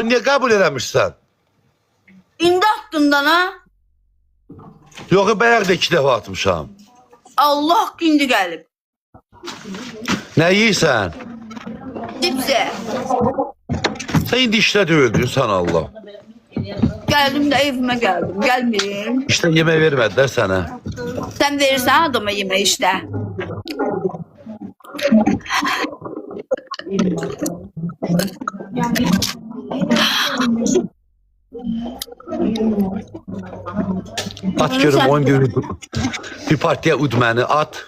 niye kabul edemişsen? İndi attın dana. Yok bayaq da 2 dəfə atmışam. Allah haqqı indi gəlib. Ne yiyirsən? Cipsi. Sen indi işlə deyildin Allah. Gəldim də evimə gəldim. Gəlməyim. İşte yemək vermədilər sənə. Sən verirsən adama yemək işte. At görüm 10 gün bir partiya ud məni at.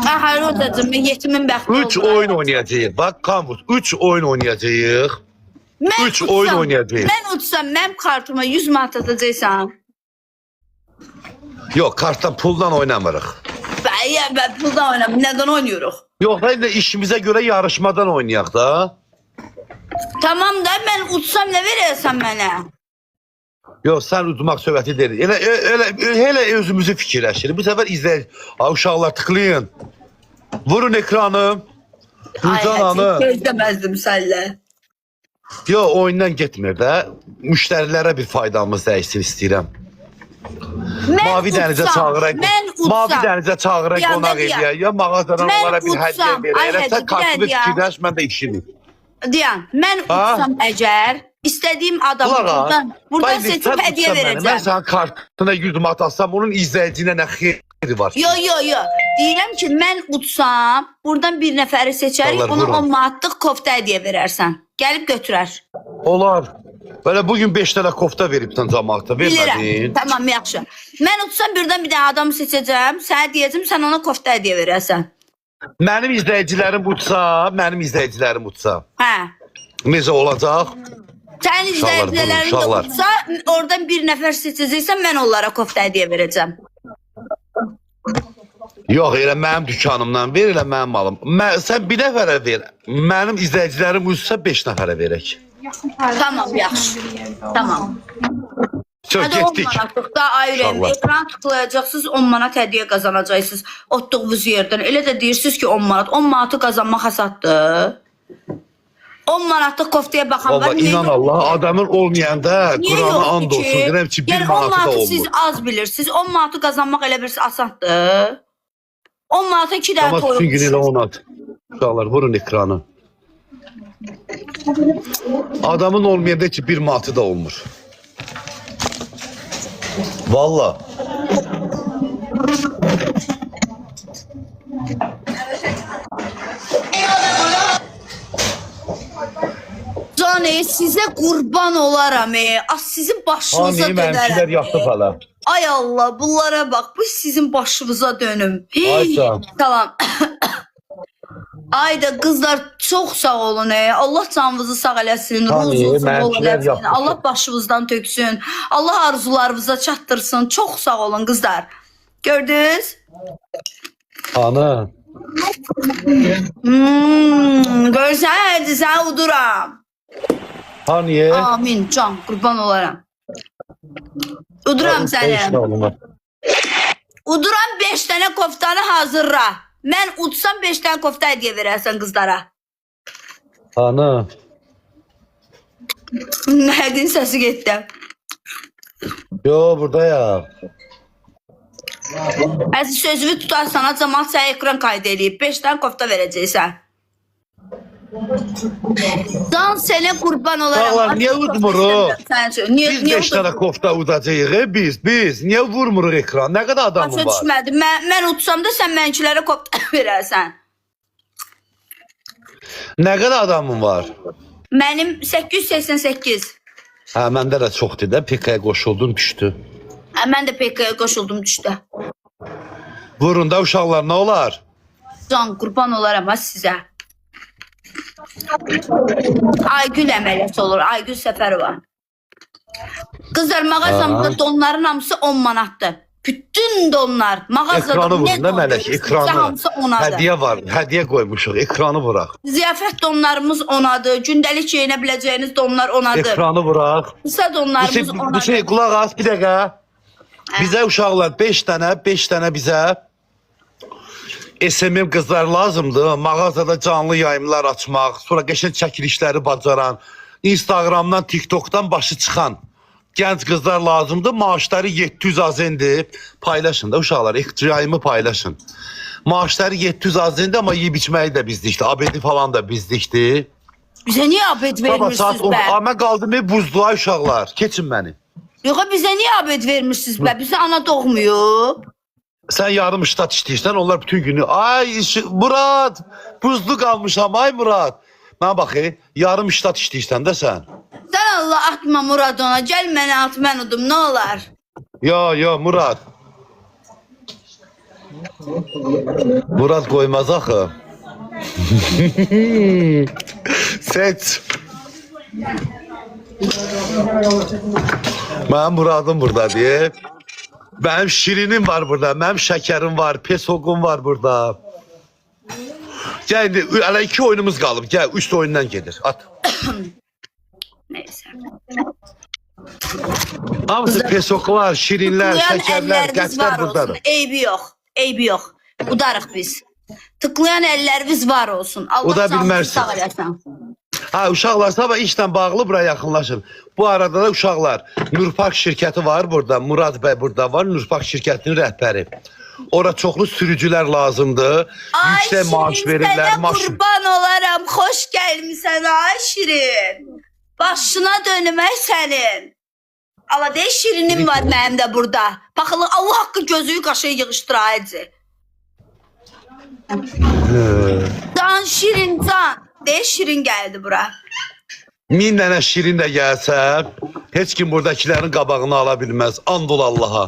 Hayır odacım yetimin bəxti 3 oyun oynayacağıq. Bak Kamut 3 oyun oynayacağıq. 3 oyun oynayacağıq. Mən utsam mənim kartıma 100 manat atacaqsan. Yok kartdan puldan oynamırıq. Ben puldan oynamam. Neden oynuyoruz? Yok hayır da işimize göre yarışmadan oynayaq da. Tamam da ben utsam ne verirsen bana? Yok sen udmaq söhbəti deyil. Elə özümüzü fikirləşirik. Bu sefer izləyək. Uşaqlar tıklayın. Vurun ekranı. Gülcan Hanım. Gözləməzdim sənlə. Yok oyundan getmir də. Müştərilərə bir faydamız dəysin istəyirəm. Mavi dənizə çağıraq. Mavi dənizə çağıraq qonaq eləyək. Ya mağazadan onlara bir hədiyyə verək. Sən kartını fikirləş, mən də işini. Diyan, mən utsam əgər istədiyim adamı buradan seçib hədiyyə verəcəm. Mən sənin kartına 100 manat atsam, onun izləyiciyinə nə xeyri var? Yo. Deyirəm ki, mən utsam, buradan bir nəfəri seçərik, ona 10 manatlıq kofta hədiyyə verərsən. Gəlib götürər. Olar. Böyle bugün 5 tane kofta veribsən camaata, vermədin. Bilirəm, tamam, yaxşı. Mən utsam birdən bir dənə adamı seçəcəm, sənə deyəcəm, sən ona kofta hədiyyə verərsən. Mənim izləyicilərim utsa. Hə. Necə olacaq? Sənin izləyicilərin də utsa, oradan bir nəfər seçəcəksən, mən onlara kofta hədiyyə verəcəm. Yox, elə mənim dükanımdan ver, elə mənim malım. Sən bir nəfərə ver. Mənim izləyicilərim utsa 5 nəfərə verək. Tamam, yaxşı. Tamam. Çox Hadi 10 getdik. manatlıq da ayrı. Ekran tıklayacaqsınız, 10 manat hədiyyə qazanacaqsınız. Otduğunuz yerdən. Elə də deyirsiniz ki 10 manat. 10 manatı qazanmaq hasaddır. 10 manatlıq koftaya baxan var. Valla inan Allah, adamın olmayanda Qur'ana and olsun. Deyirəm ki 1 yəni, manatı da 10 manatı olmur. siz az bilirsiniz. 10 manatı qazanmaq elə birisi asaddır. 10 manata 2 dənə Ama toyuq bütün gün elə düşür. 10 at. Uşaqlar vurun ekranı. Adamın olmayanda ki 1 manatı da olmur. Valla. Canı size qurban olaram. Sizin başınıza Hani mənimkilər dönərəm. yatıb hala. Ay Allah, bunlara bak. Bu sizin başınıza dönüm. Ay sağ. Tamam. Ayda kızlar çok sağ olun. Allah canınızı sağ eləsin. Ruzunuzu bol eləsin. Allah başınızdan töksün. Allah arzularınıza çattırsın. Çok sağ olun kızlar. Gördünüz? Ana. Görsənədi, sən uduram. Hani? Amin can, qurban olaram. Uduram səni. Uduram 5 dənə koftanı hazırla. Mən utsam 5 dənə kofta hədiyyə verərsən qızlara. Ana. Məhədin səsi getdi. Yo burada ya. Əziz sözümü tutarsan, cəmaat sənə ekran qayda eləyib. 5 dənə kofta verəcəksən. Can sənə qurban olaram. Dağlar niye udmuruq? Biz 5 tane udmuruq? kofta udacağıq biz. Niye vurmuruq ekran? Ne kadar adamın Başa var? düşmədim. Mən utsam da sən mənkilərə kofta verərsən. Ne kadar adamın var? Mənim 888. Ha məndə də çoxdur da. PK-ya qoşuldun düşdü. Mən də PK-ya qoşuldum düşdü. Vurun da uşaqlar ne olar? Can qurban olaram ha sizə. Aygül əməliyyat olur. Aygül Səfərova. Qızlar mağazamda donların hamısı 10 manatdır. Bütün donlar mağazada Ekranı vurun ne da Mələk, dondur? ekranı. Hamısı onadır. Hədiyyə var, hədiyyə qoymuşuq. Ekranı vuraq. Ziyafət donlarımız onadır. Gündəlik yeyinə biləcəyiniz donlar onadır. Ekranı vuraq. Qısa donlarımız Bu onadır. şey qulaq as bir dəqiqə. Bizə uşaqlar 5 dənə bizə SMM qızlar lazımdır. Mağazada canlı yayımlar açmaq, sonra qəşəng çəkilişləri bacaran. Instagramdan, TikTok'dan başı çıxan gənc qızlar lazımdır. Maaşları 700 azendir. Paylaşın da uşaqlar, yayımı paylaşın. Maaşları 700 azendir ama yiyib içməyi də bizdikdir. Abedi falan da bizdikdir. Bizə niyə abed vermirsiniz bə? Mən qaldım buzluğa uşaqlar. Keçin məni. Yox, bizə niyə abed vermirsiniz bə? Bizə ana doğmuyor. Sen yarım ştat işləyirsən, onlar bütün günü ay Murat, buzlu qalmışam ay Murat. Mənə bax, yarım ştat işləyirsən də sən. Sən Allah atma Murad ona, gəl mənə at, mən udum, nə olar? Yo Murat. Murat qoymaz axı. Seç. Mənim Muradım burada diye. Benim şirinim var burada, benim şekerim var, pesogum var burada. Gel indi, hele 2 oyunumuz qalıb. Gel, 3 oyundan gelir. At. Neyse. Hamısı pesoklar, şirinler, şekerler, qəslər buradadır. Eybi yox, eybi yox. Udarıq biz. Tıklayan ellərimiz var olsun. Allah canınızı sağ eləsin. Ha, uşaqlar sabah işlə bağlı buraya yaxınlaşın. Bu arada da uşaqlar, Nurpark şirkəti var burada. Murad bəy burada var, Nurpark şirkətinin rəhbəri. Ora çoxlu sürücülər lazımdır. Yüksək maaş verirlər. Ay Şirin, qurban olaram. Xoş gəlmisən ay Şirin. Başına dönmək sənin. Allah deyil, Şirinim var mənim də burada. Baxın, Allah haqqı gözüyü qaşığı yığışdırayıcı. Can Şirin, can. Deyil, Şirin gəldi bura. 1000 dənə şirin də gəlsə, heç kim buradakilərin qabağını ala bilməz. And ol Allaha.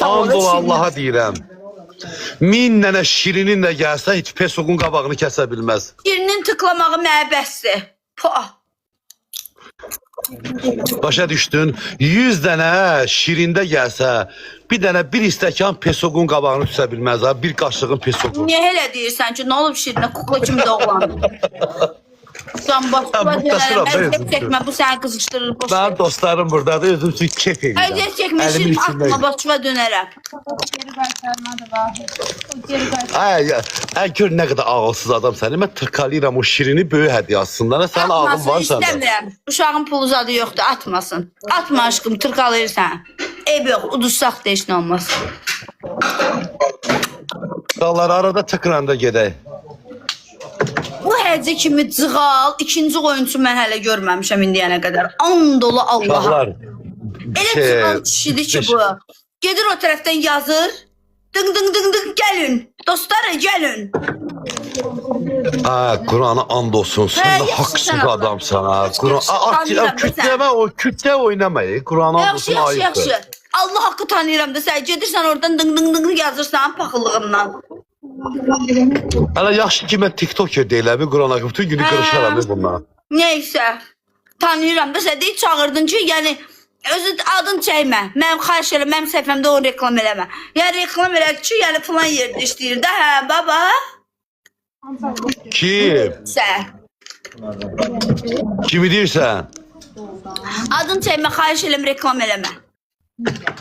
And ol Allaha deyirəm. 1000 dənə şirinin də gəlsə, heç pesoqun qabağını kəsə bilməz. Şirinin tıklamağı məbəsdir. Başa düşdün? 100 dənə şirində gəlsə, bir dənə bir istəkan pesoqun qabağını tuta bilməz. Bir qaşığın pesoqu. Niyə elə deyirsən ki, nə olub Şirinə, kukla kimi doğulan? Can başına dönərəm, əziyyət çəkmə, bu səni qızışdırır. Mənim dostlarım buradadır, özüm üçün kef edirəm. Əziyyət çəkmə, Şirin atma, başına dönərəm. Gör nə qədər ağılsız adam səni. Mən tırkalayıram o şirini böyük hədiyyə aslında. Sənin ağın var səndə. İstəmirəm, uşağın pulu zadı yoxdur, atmasın. Atma aşkım, tırkalayırsan. Eyb yox, udursaq da heç nə olmaz. Uşaqlar arada tıkıranda gedək. Bu həcə kimi cığal, ikinci oyuncu mən hələ görməmişəm indiyənə qədər. And dolu Allaha. Elə cığal kişidir ki bu. Gedir o tərəfdən yazır. Dıng dıng dıng dıng gəlin. Dostlar gəlin. Kur'an'a and olsun. Sen de haksız adamsan ha. Kütleme o kütle oynamayı. Kur'an'a and olsun ayıptır. Yaxşı. Allah haqqı tanıyıram da sən gedirsən oradan dıng dıng dıng yazırsan paxıllığından. Hələ yaxşı ki mən TikToker deyiləm, Qurana bütün günü qırışaram bununla. Neysə, tanıyıram da sən deyil çağırdın ki, yəni özü adın çəkmə. Mənim xahiş elə, mənim səhifəmdə onu reklam eləmə. Yəni reklam elə ki, yəni falan yerdə işləyir də, hə baba. Kim? Sən. Kimi deyirsən? Adın çəkmə, xahiş eləm, reklam eləmə.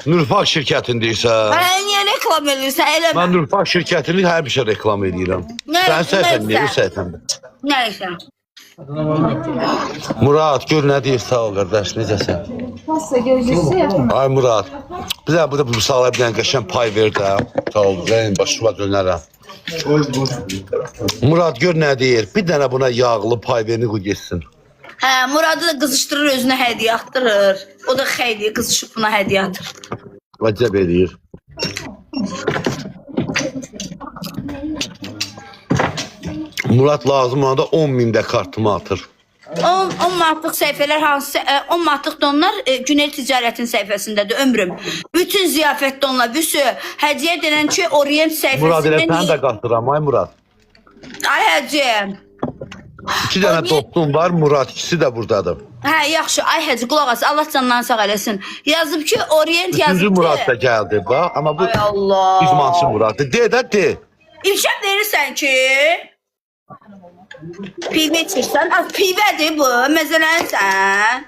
Nurpark şirkətini deyirsən? Niyə reklam eləyirsən, eləmə. Mən Nurpark şirkətini hər bir şey reklam edirəm. Sən səhifən, niyə səhifəndə? Nəysə. Murad, gör nə deyir, sağ ol qardaş, necəsən? Nasıl gözlüsü yapın? Ay Murad, bizə burada bu sağlar bir dənə qəşən pay ver də. Sağ ol, ben başıma dönərəm. Murad, gör nə deyir, bir dənə buna yağlı pay verini qoy geçsin. Hə, Muradı da qızışdırır, özünə hədiyyə atdırır. O da xeyliyə qızışıb buna hədiyyə atır. Vəcəb eləyir. Murad lazım ona da 10.000 də kartımı atır. 10 manatlıq səhifələr hansı, 10 manatlıq da onlar Günel Ticarətin səhifəsindədir, ömrüm. Bütün ziyafətdə onlar, büsü, hədiyyə denən ki, Orient səhifəsində... Murad, elə sən də qatıram, ay Murad. Ay həcim. 2 dənə dostum var, Murad, ikisi də buradadır. Hə, yaxşı, ay həcim, qulaq as, Allah canından sağ eləsin. Yazıb ki, Orient yazıb ki... 3-cü Murad da gəldi, bax, amma bu... Ay Allah. İzmançı Muraddır, de də, de. İmkan verirsən ki... Pivə içirsən, az pivədir bu, məzələnsən.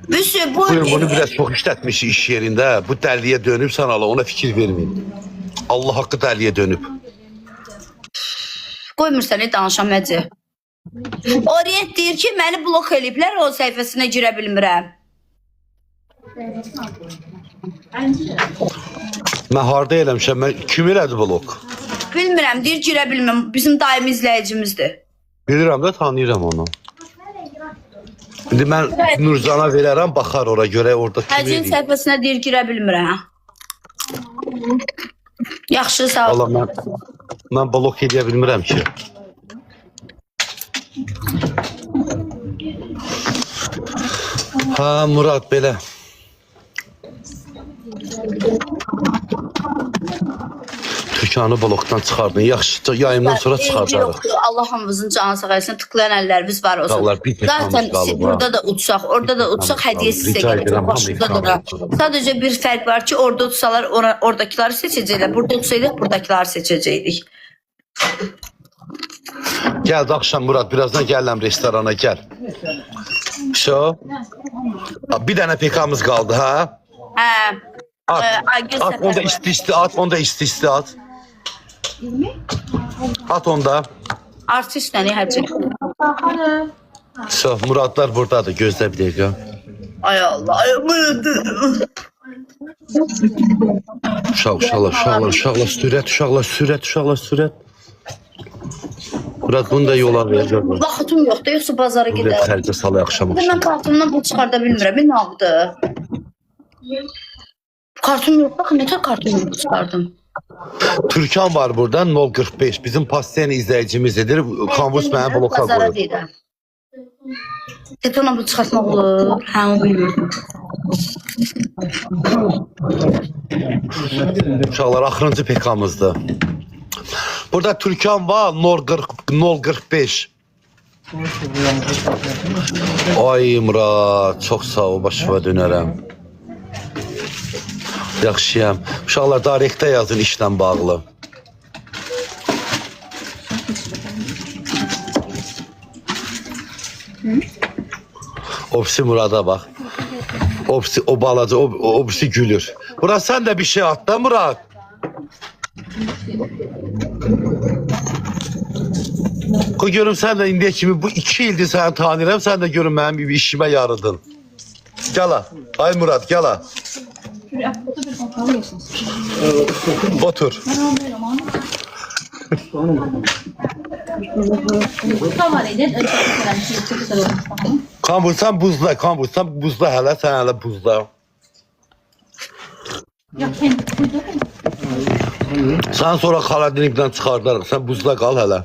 Büsü, bu... Buyur, bunu biraz çox işlətmiş iş yerində, bu dəliyə dönüb sən ala, ona fikir vermeyin. Allah haqqı dəliyə dönüb. Qoymursan, danışam, həcə. Orient deyir ki, məni blok eləyiblər, o səhifəsinə girə bilmirəm. Mən harda eləmişəm, mən kim elədi blok? Bilmirəm, deyir girə bilməm. Bizim daimi izləyicimizdir. Bilirəm də, tanıyıram onu. İndi mən Nurzana verərəm, baxar ora görə orada kim Həcin eləyir. səhifəsinə deyir girə bilmirəm. Yaxşı, sağ ol. Valla mən blok eləyə bilmirəm ki. Ha Murad belə. Türkanı blokdan çıxardın. Yaxşı, yayımdan sonra çıxacağıq. Yoxdur, Allah hamımızın canı sağ olsun. Tıklayan əllərimiz var olsun. Sağlar, bir tek Zaten hamımız qalıb, burada da utsaq, orada da utsaq, hədiyyə sizə Rica gələcək. edirəm, Başımıza hamı dura. ikram Sadəcə bir fərq var ki, orada utsalar oradakiləri seçəcəklər. Burada utsaydık, buradakiləri seçəcəkdik. Gəldi axşam Murad, birazdan gəlirəm restorana, gəl. Bir dənə pekamız qaldı, ha? Hə. At, Aygül at onda Səfərova. isti-isti at, onda isti-isti at. At onda. Artistlə həcin. Muradlar buradadır, gözlə bir dəqiqə. Ay Allah, ay Uşaqlar, sürət. Murad bunu da yola verəcək. vaxtım yoxdur, yoxsa bazara Burada gedərəm. xərcə salay axşam. Mən kartımdan pul çıxarda bilmirəm, nə oldu? Kartım yox, baxın, nətər kartım yox çıxardım. Türkan var burada, 045. Bizim pasten izləyicimizdir. Kanvus mənə bloka Bazara qoyur. deyirəm. Telefonla pul çıxartmaq olur, hə, o bilmirəm. Uşaqlar, axırıncı pekamızdır. Burada Türkan var, 045. Ay Murad, çox sağ ol, başıma dönərəm. Yaxşıyam. Uşaqlar, direktə yazın işlə bağlı. Opsi Murad'a bax. Opsi, o balaca, opsi gülür. Murat sen de bir şey at da Murat. Koy görüm sen de indiye kimi bu 2 ildir səni tanıyıram, sen de görüm mənim bir işime yarıdın. Gel ha. Ay Murat gel ha. Otur. Kambursan buzla hələ, sən hələ buzla. Sən sonra xaladinlikdən çıxardarıq, sən buzla qal hələ.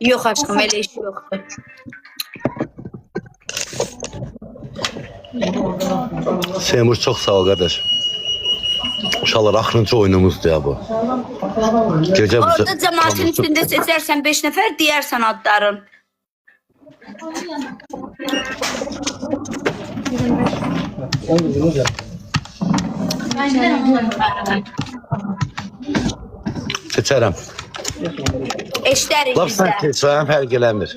Yox aşkım, elə iş yoxdur. Seymur çox sağ ol qardaş. İnşallah axırıncı oyunumuzdur ya bu. Gecə Orada cəmaatın içində seçərsən 5 nəfər, deyərsən adların. seçərəm. Eşdərik Laf sən bizdə. seçərəm, fərq eləmir.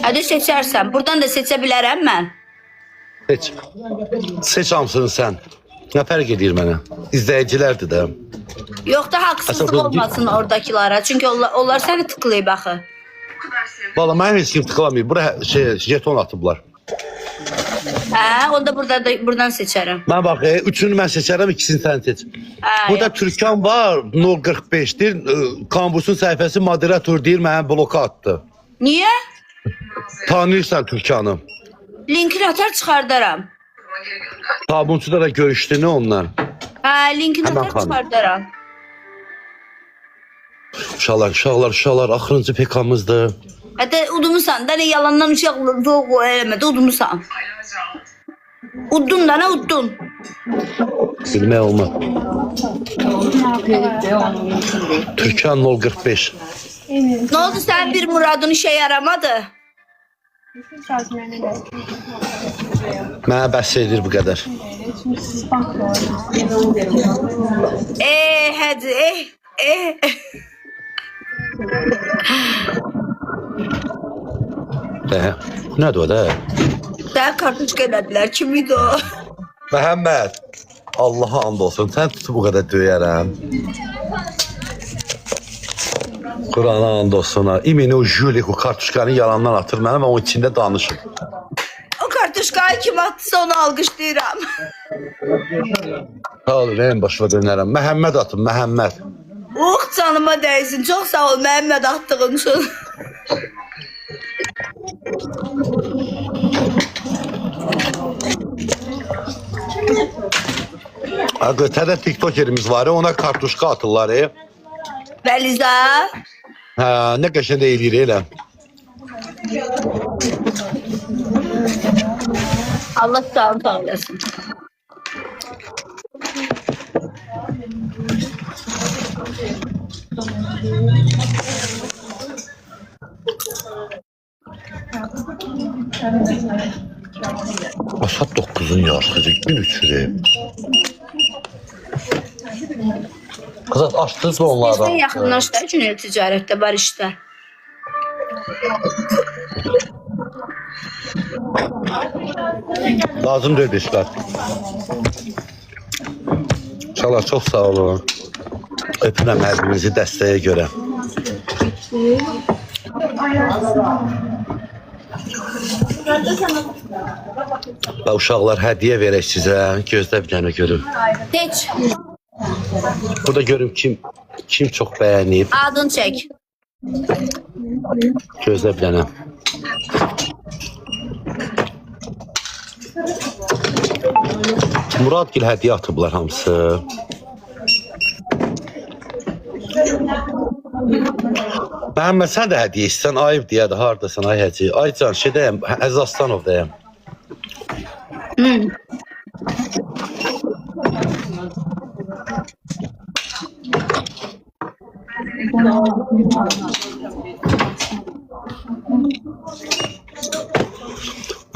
Hadi seçərsən. Buradan da seçə bilərəm mən. Seç. Seç hamısını sən. Nə fərq edir mənə? İzləyicilərdir də. Yox da haqsızlıq Əsas o- olmasın oradakilara. Çünki onlar səni tıklayıb axı. Valla mən heç kim tıklamayıb. Bura jeton atıblar. Hə, onda buradan seçərəm. Mən bax, üçünü mən seçərəm, ikisini sən seç. Hə, Burada Türkan var, 045'dir. Kambusun səhifəsi moderator deyir, mənə bloka atdı. Niyə? Tanıyırsan Türkan'ı. Linkini atar çıxardaram. Tabunçuda da görüşdü, ne onlar? Hə, linkini Hemen atar xanım. çıxardaram. Uşaqlar, axırıncı pekamızdır. Hətta udumusan da, ne yalandan uşaqlar doğu eləmədi, udumusan. Uddun da, nə uddun? Bilmək olmaz. Türkan 045. Nə oldu sən bir muradın işə yaramadı? Mənə bəs edir bu qədər. Hadi, Nədir o da? Sənə kartuşka elədilər. Kim idi o? Məhəmməd, Allaha and olsun, sən tutub bu qədər döyərəm. Qurana and olsun ha. İmini o Julik o kartuşkanı yalandan atır mənə və onun içində danışır. O kartuşkayı kim atsa onu alqışlayıram. Sağ olun, en başıma dönərəm. Məhəmməd atın, Məhəmməd. Canıma dəysin. Çox sağ ol Məhəmməd atdığın üçün. Ötədə TikTokerimiz var, ona kartuşka atırlar. Bəliza. Hə, nə qəşəng eləyir elə. Allah sağ olasın. Asad 9-un yaşlıdır, gün üçürü. Qızat, açdınız mı onlardan? Bizdən yaxınlaşdı, günel ticarətdə var işlər. Lazım deyil işlər. İnşallah çox sağ olun. Öpürəm hər birinizi dəstəyə görə. Və uşaqlar hədiyyə verək sizə. Gözlə bir dənə görüm. Heç. Burada görüm kim çox bəyənib. Adını çək. Gözlə bir dənə. Muradgil hədiyyə atıblar hamısı. Məhəmməd, sən də hədiyyə istsən, ayıb deyədir, haradasan, ay həci. Ay can, şeydəyəm, Əzastanovdayım. Mən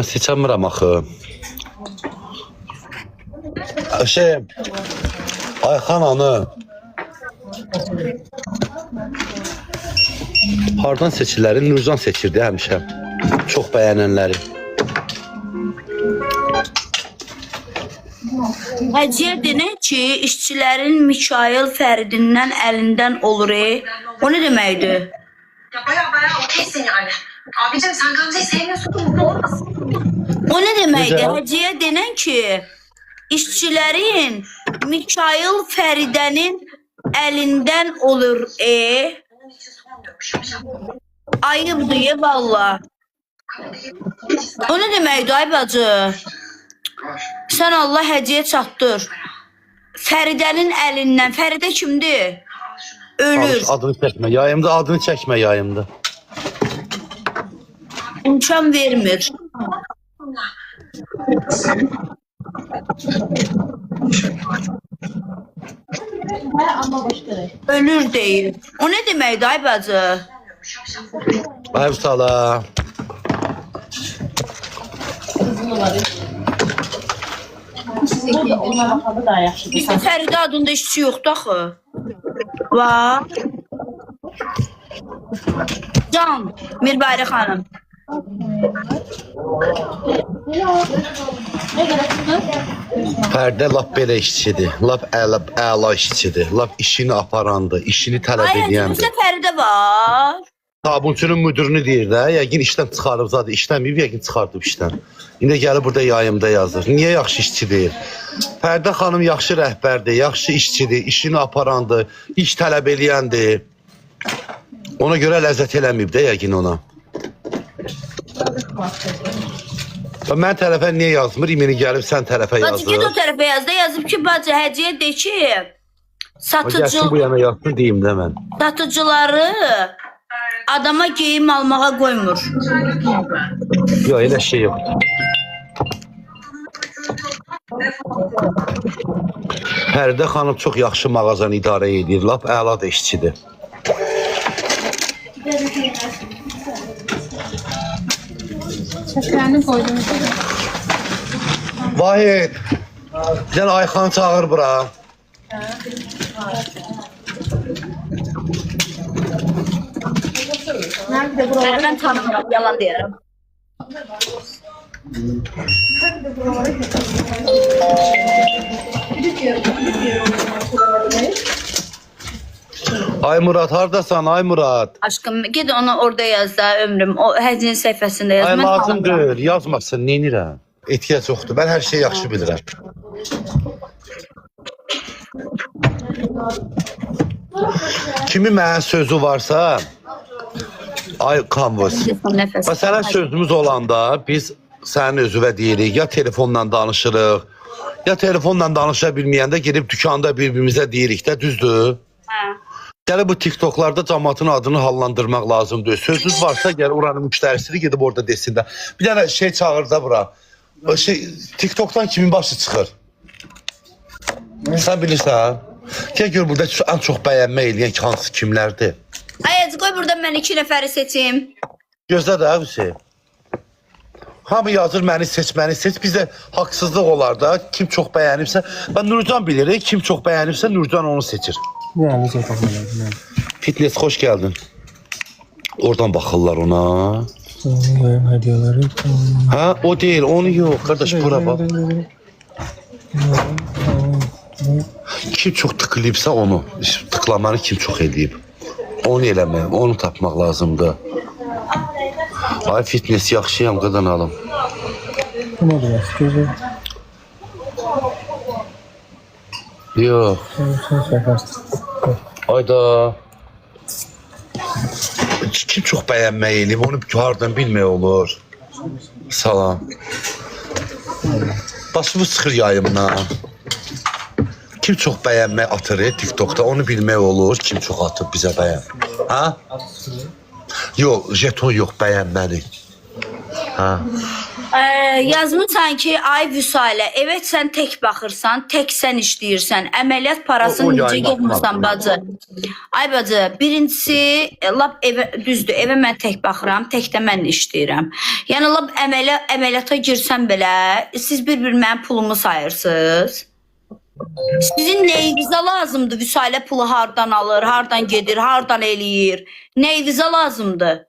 seçəmirəm axı. Ayxan anı. Hardan seçirləri? Nurcan seçirdi həmişə. Çox bəyənənləri. Həciyyə denək ki, işçilərin Mikail Fəridindən əlindən olur. O ne deməkdir? Ya baya okeysin yani. Abicim sen Gamze'yi sevmiyorsun da mutlu olmasın. O ne deməkdir? Necə? Həciyyə denən ki, işçilərin Mikail Fəridənin əlindən olur. Onun için sormuyorum. Ayıbdır ya valla. O ne deməkdir ay bacı? Sən Allah hədiyyə çatdır. Fəridənin əlindən. Fəridə kimdir? Ölür. Adını çəkmə, yayımda adını çəkmə, yayımda. İmkan vermir. Ölür deyil. O ne deməkdir ay bacı? Ayıb sala. Bizdə Fəridə adında işçi yoxdur axı. Var. Can, Mirbayri xanım. Fərdə lap belə işçidir, lap əla işçidir, lap işini aparandır, işini tələb Ay, edəndir. bizdə Fəridə var. Sabunçunun müdürünü deyir də, yəqin işdən çıxarıb zadı, işləməyib, yəqin çıxardıb işdən. İndi gəlib burada yayımda yazır. Niyə yaxşı işçi deyil? Fərdə xanım yaxşı rəhbərdir, yaxşı işçidir, işini aparandır, iş tələb eləyəndir. Ona görə ləzzət eləməyib də yəqin ona. Mən tərəfə niyə yazmır? İmini gəlib sən tərəfə Bacı yazır. git o tərəfə yazdı. Yazıb ki, bacı həciyyə de ki, Gəlsin bu yana yazsın deyim də mən. satıcıları adama geyim almağa qoymur. Yox, elə şey yoxdur. Fəridə xanım çox yaxşı mağazanı idarə edir, lap əla da işçidir. Çəklərini koydum. Vahid, sən Ayxanı çağır bura. Nerede buralar? Ben tanımıyorum, yalan deyirəm. Ay Murat hardasan ay Murat? Aşkım ged onu orada yaz da ömrüm. O həzin səhifəsində yaz. Ay Mən lazım tanımıram. deyil, yazmasın, neynirəm? Ehtiyac yoxdur, mən hər şeyi yaxşı bilirəm. Kimi mənə sözü varsa, ay Kanvas, Nəfəs. məsələn sözümüz olanda biz sənin özüvə deyirik, ya telefonla danışırıq, ya telefonla danışa bilməyəndə gedib dükanda bir-birimizə deyirik də, düzdür? Hə. Gələ bu TikToklarda cəmaatın adını hallandırmaq lazımdır. Sözünüz varsa gəl oranın müştərisini gedib orada desin də. Bir dənə şey çağır da bura. O şey TikTokdan kimin başı çıxır? Sən bilirsən? Gəl gör burada ən çox bəyənmə eləyən hansı kimlərdir? Ayaz qoy burada mən 2 nəfəri seçim. Gözlə də Hüseyin. Hamı yazır məni seç. Bizdə haqsızlıq olar da. Kim çox bəyənibsə, ben Nurcan bilirik. Kim çox bəyənibsə Nurcan onu seçir. Yani şey yapamadım. Fitness hoş geldin. Oradan bakırlar ona. Hediyeleri. Ha o değil, onu yok kardeş, bura bak. Kim çok tıklayıbsa onu, tıklamanı kim çok edeyib. Onu eləməyim, onu tapmaq lazımdır. Ay fitness yaxşıyam qadan alım. Bu ne diyor? Gözü. Yox. Sen yaparsın. Ayda. Kim çox bəyənmək eləyib, onu hardan bilmək olur. Salam. Başımı çıxır yayımdan. Kim çox bəyənmək atır TikTokda, onu bilmək olur. Kim çox atıb bizə bəyən. Ha? Yox, jeton yox, bəyənməni. Ha? Yazmışsan ki, ay Vüsalə, evet sən tək baxırsan, tək sən işləyirsən, əməliyyat parasını O necə yayın getmirsən bacı? Ay bacı, birincisi, lap evə, düzdür, evə mən tək baxıram, tək də mən işləyirəm. Yəni, lap əməliyyata girsəm belə, siz bir-bir mənim pulumu sayırsınız. Sizin neyinizə lazımdır? Vüsalə pulu hardan alır, hardan gedir, hardan eləyir? Neyinizə lazımdır?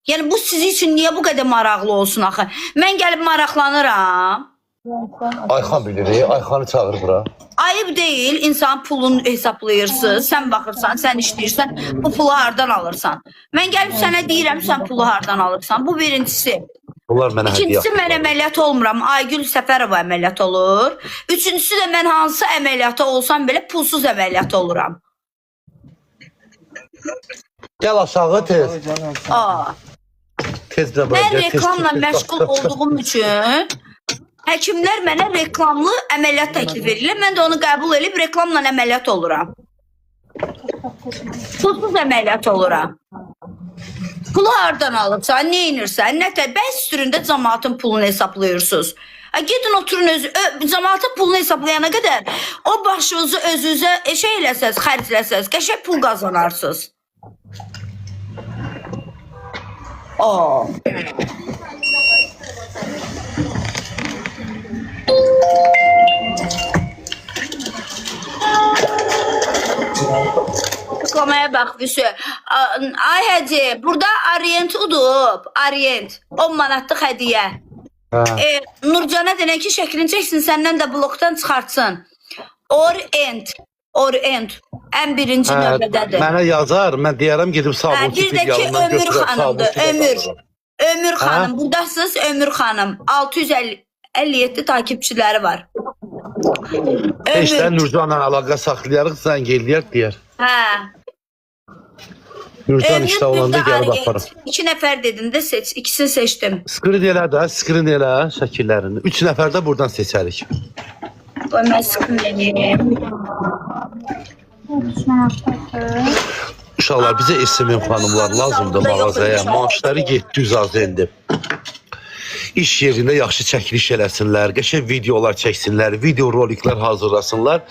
Yəni bu siz üçün niyə bu qədər maraqlı olsun axı? Mən gəlib maraqlanıram. Ayxan bilir, Ayxanı çağır bura. Ayıb deyil, insan pulunu hesablayırsınız, sən baxırsan, sən işləyirsən, bu pulu hardan alırsan? Mən gəlib sənə deyirəm, sən pulu hardan alırsan? Bu birincisi. Bunlar mənə hədiyyə. İkincisi, mən əməliyyat olmuram, Aygül Səfərova əməliyyat olur. Üçüncüsü də mən hansı əməliyyata olsam belə pulsuz əməliyyat oluram. Gəl aşağı tez. Aa. Tez də bura. Mən gəl, tez, reklamla tez, tez. məşğul olduğum üçün həkimlər mənə reklamlı əməliyyat təklif edirlər. Mən də onu qəbul edib reklamla əməliyyat oluram. Pulsuz əməliyyat oluram. Pulu hardan alıbsan, nə inirsən, bəs süründə cəmaatın pulunu hesablayırsınız. Gedin oturun cəmaatın pulunu hesablayana qədər o başınızı özünüzə şey eləsəz, xərcləsəz, qəşəng pul qazanarsınız. Aa. Tıklamaya bax Vüsü. Ay həcə, burada Orient udub. Orient. 10 manatlıq hədiyyə. Nurcana denən ki, şəklini çəksin, səndən də blokdan çıxartsın. Orient. Orient. Ən birinci növbədədir. Mənə yazar, mən deyərəm gedib sabun Bir də ki, Ömür xanımdır. Ömür xanım. Buradasınız Ömür xanım. 657 takipçiləri var. İşte Nurcanla əlaqə saxlayarıq, zəng eləyək deyər. Hə. Nurcan işdə olanda gəlib aparım. 2 nəfər dedin də seç. İkisini seçdim. Screen elə də, screen elə şəkillərini. 3 nəfər də buradan seçərik. Qoy mən screen eləyim. Uşaqlar, bizə SMM xanımlar lazımdır mağazaya. Maaşları 700 az endi. İş yerində yaxşı çəkiliş eləsinlər, qəşəng videolar çəksinlər, video roliklər hazırlasınlar.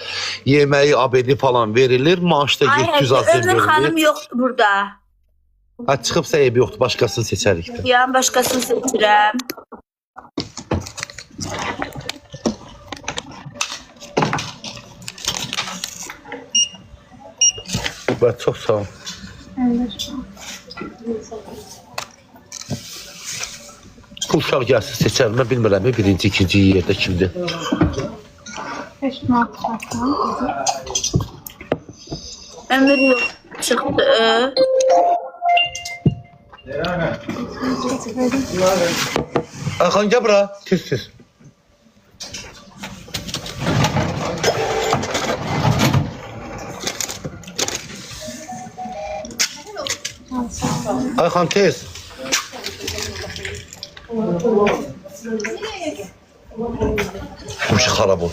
Yeməyi, abedi falan verilir, maaş da 700 az Ömür verilir. xanım yoxdur burada. Ha, çıxıbsa evi yoxdur, başqasını seçərik də. Ya, başqasını seçirəm. Çox sağ ol. Uşaq gəlsin seçər. Mən bilmirəm birinci, ikinci yerdə kimdir. 5 manat satın. Ömür yok çıktı. Ayxan gəl bura. Tez. Ayxan tez. Bu şey xarab ol.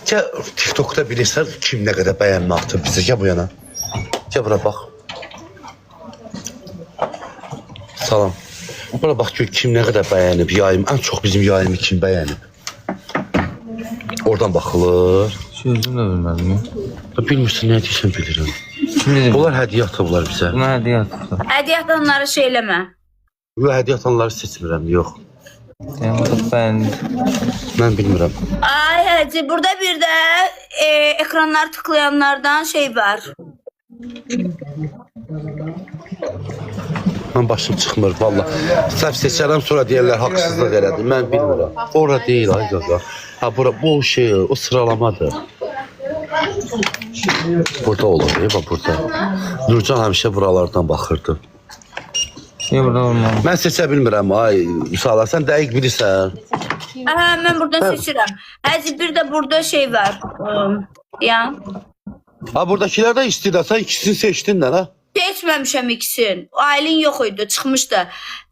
Gəl TikTok'da bilirsən kim nə qədər bəyənmə atıb bizə. Gəl bu yana. Gəl bura bax. Salam. Bura bax gör kim nə qədər bəyənib yayım. Ən çox bizim yayımı kim bəyənib? Oradan baxılır. Sözüm də bilmədim. Bilmirsən nə deyirsən bilirəm. Bilmirəm. Bunlar hədiyyə atıblar bizə. Buna hədiyyə atmışlar. Hediye atanları şeyleme. Bu hədiyyə atanları seçmirəm, yox. Yəni bu da bəyəndi. Mən bilmirəm. Ay hacı burada bir de ekranlar tıklayanlardan şey var. Mən başım çıxmır valla. Səhv seçərəm sonra deyirlər haqsızlıq elədi. Mən bilmirəm. Ora deyil ay qaqa. Ha bura bu şey o sıralamadır. Burada olur, bax burada. Nurcan həmişə buralardan baxırdı. Niyə burada olmam? Mən seçə bilmirəm ay Müsala sən dəqiq bilirsən. Aha ben buradan seçirəm. Hacı bir de burada şey var. Ya. Ha buradakilər də istəyir. Sən ikisini seçdin də ha? Seçmemişim ikisini. Aylin yok idi, çıkmıştı.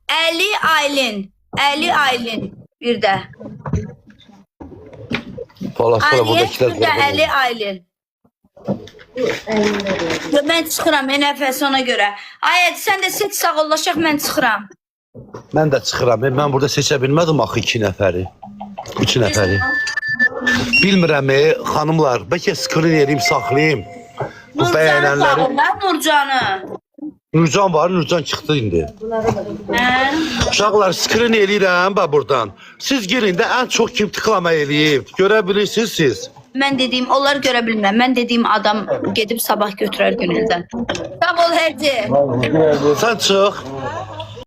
Ali Aylin bir de. Valla sonra Aliye buradakilər bir de Ali Aylin. Ben çıxıram NFS ona göre. Ay sen de seç sağollaşaq mən çıxıram. Mən də çıxıram. Mən burada seçə bilmədim axı 2 nəfəri. 3 nəfəri. Bilmirəm xanımlar. Bəlkə skrin eləyim, saxlayayım. Bu Nurcanı bəyənənləri. sağollar Nurcanı. Nurcan var, Nurcan çıxdı indi. Hə? Uşaqlar skrin eləyirəm bax buradan. Siz girin də ən çox kim tıklama eləyib. Görə bilirsiniz siz. Mən dediyim onlar görə bilməm. Mən dediyim adam gedib sabah götürər güneldən. Sağ ol Hərci. Sən çıx.